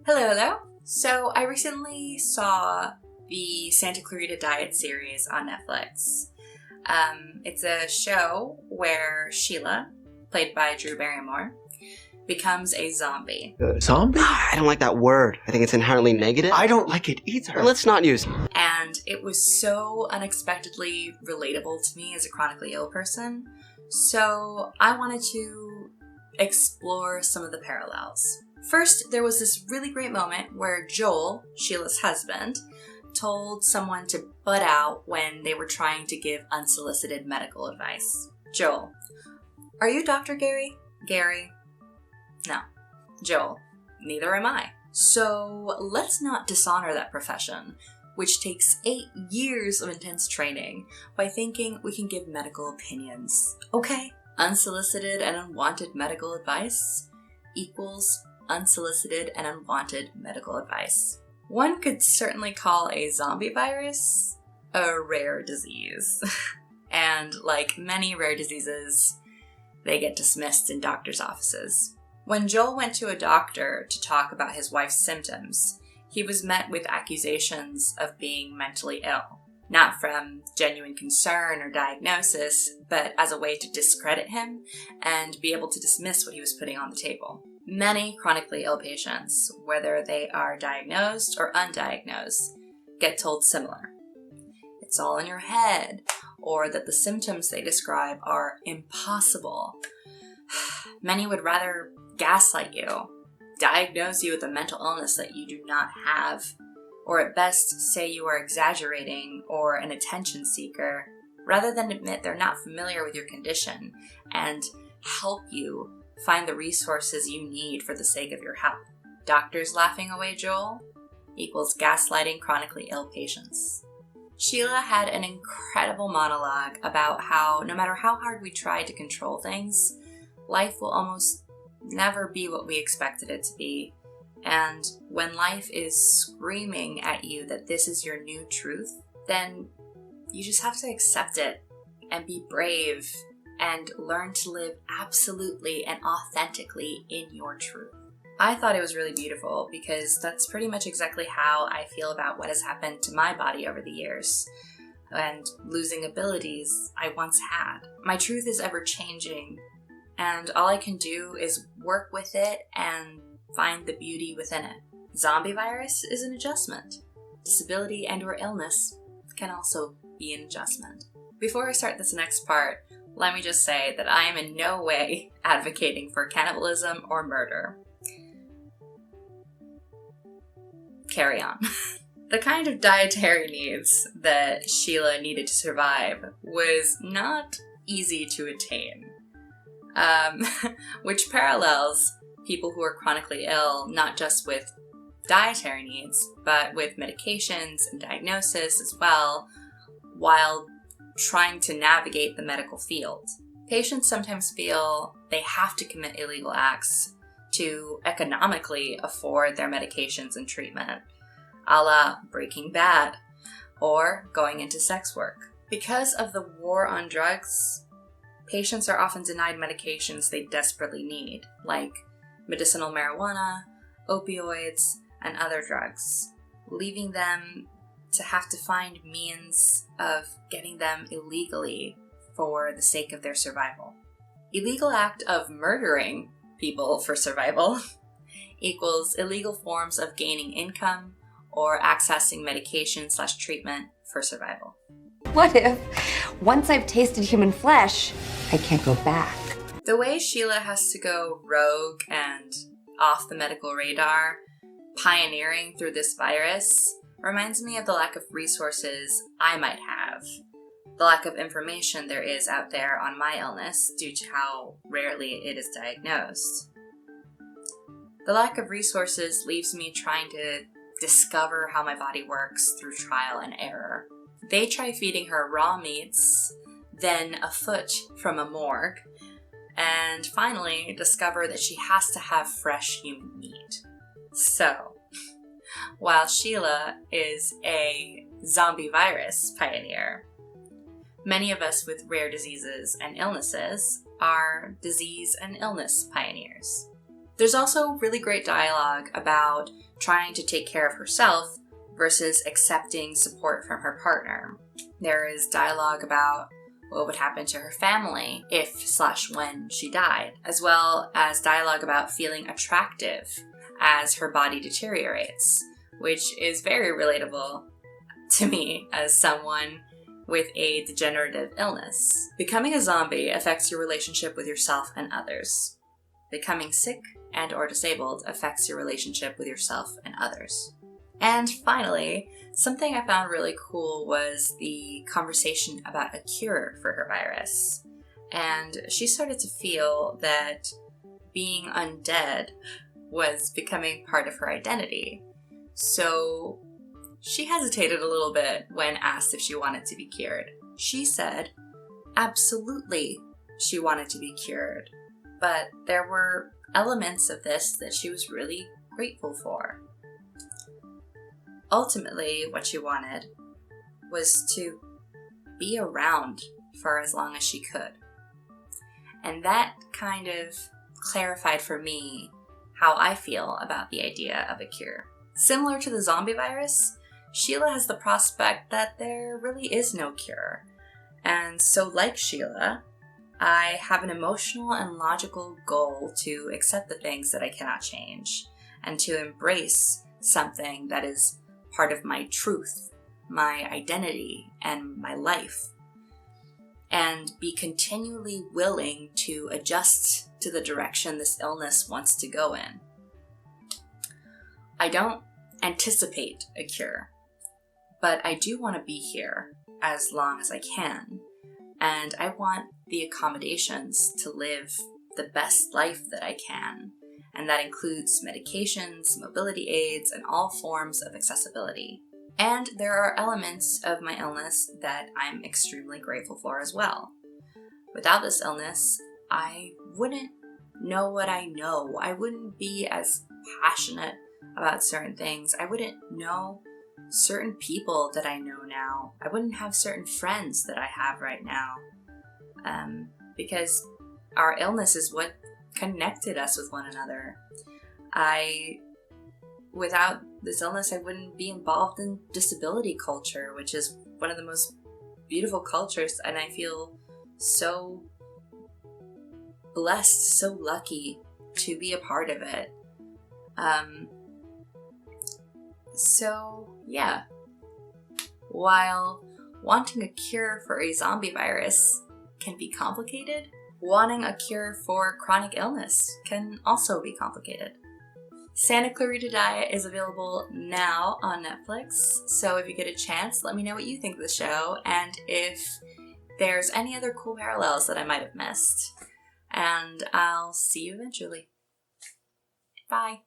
Hello, hello. So I recently saw the Santa Clarita Diet series on Netflix. It's a show where Sheila, played by Drew Barrymore, becomes a zombie. Zombie? I don't like that word. I think it's inherently negative. I don't like it either. Let's not use it. And it was so unexpectedly relatable to me as a chronically ill person. So I wanted to explore some of the parallels. First, there was this really great moment where Joel, Sheila's husband, told someone to butt out when they were trying to give unsolicited medical advice. Joel: "Are you Dr. Gary?" Gary: "No." Joel: "Neither am I. So let's not dishonor that profession, which takes 8 years of intense training, by thinking we can give medical opinions. Okay? Unsolicited and unwanted medical advice equals unsolicited and unwanted medical advice. One could certainly call a zombie virus a rare disease. And like many rare diseases, they get dismissed in doctors' offices. When Joel went to a doctor to talk about his wife's symptoms, he was met with accusations of being mentally ill. Not from genuine concern or diagnosis, but as a way to discredit him and be able to dismiss what he was putting on the table. Many chronically ill patients, whether they are diagnosed or undiagnosed, get told similar. It's all in your head, or that the symptoms they describe are impossible. Many would rather gaslight you, diagnose you with a mental illness that you do not have, or at best say you are exaggerating or an attention seeker, rather than admit they're not familiar with your condition and help you find the resources you need for the sake of your health. Doctors laughing away Joel equals gaslighting chronically ill patients. Sheila had an incredible monologue about how no matter how hard we try to control things, life will almost never be what we expected it to be. And when life is screaming at you that this is your new truth, then you just have to accept it and be brave and learn to live absolutely and authentically in your truth. I thought it was really beautiful because that's pretty much exactly how I feel about what has happened to my body over the years and losing abilities I once had. My truth is ever changing, and all I can do is work with it and find the beauty within it. Zombie virus is an adjustment. Disability and/or illness can also be an adjustment. Before I start this next part, let me just say that I am in no way advocating for cannibalism or murder. Carry on. The kind of dietary needs that Sheila needed to survive was not easy to attain, which parallels people who are chronically ill, not just with dietary needs, but with medications and diagnosis as well, while trying to navigate the medical field. Patients sometimes feel they have to commit illegal acts to economically afford their medications and treatment, a la Breaking Bad, or going into sex work. Because of the war on drugs, patients are often denied medications they desperately need, like medicinal marijuana, opioids, and other drugs, leaving them to have to find means of getting them illegally for the sake of their survival. Illegal act of murdering people for survival equals illegal forms of gaining income or accessing medication/treatment for survival. What if, once I've tasted human flesh, I can't go back? The way Sheila has to go rogue and off the medical radar, pioneering through this virus, reminds me of the lack of resources I might have, the lack of information there is out there on my illness due to how rarely it is diagnosed. The lack of resources leaves me trying to discover how my body works through trial and error. They try feeding her raw meats, then a foot from a morgue, and finally discover that she has to have fresh human meat. So, while Sheila is a zombie virus pioneer, many of us with rare diseases and illnesses are disease and illness pioneers. There's also really great dialogue about trying to take care of herself versus accepting support from her partner. There is dialogue about what would happen to her family if/when she died, as well as dialogue about feeling attractive as her body deteriorates, which is very relatable to me as someone with a degenerative illness. Becoming a zombie affects your relationship with yourself and others. Becoming sick and or disabled affects your relationship with yourself and others. And finally, something I found really cool was the conversation about a cure for her virus. And she started to feel that being undead was becoming part of her identity. So she hesitated a little bit when asked if she wanted to be cured. She said, absolutely, she wanted to be cured. But there were elements of this that she was really grateful for. Ultimately, what she wanted was to be around for as long as she could. And that kind of clarified for me how I feel about the idea of a cure. Similar to the zombie virus, Sheila has the prospect that there really is no cure. And so, like Sheila, I have an emotional and logical goal to accept the things that I cannot change and to embrace something that is part of my truth, my identity, and my life, and be continually willing to adjust to the direction this illness wants to go in. I don't anticipate a cure, but I do want to be here as long as I can, and I want the accommodations to live the best life that I can. And that includes medications, mobility aids, and all forms of accessibility. And there are elements of my illness that I'm extremely grateful for as well. Without this illness, I wouldn't know what I know. I wouldn't be as passionate about certain things. I wouldn't know certain people that I know now. I wouldn't have certain friends that I have right now. Because our illness is what connected us with one another. Without this illness, I wouldn't be involved in disability culture, which is one of the most beautiful cultures, and I feel so blessed, so lucky to be a part of it. So yeah, while wanting a cure for a zombie virus can be complicated, wanting a cure for chronic illness can also be complicated. Santa Clarita Diet is available now on Netflix, so if you get a chance, let me know what you think of the show, and if there's any other cool parallels that I might have missed. And I'll see you eventually. Bye.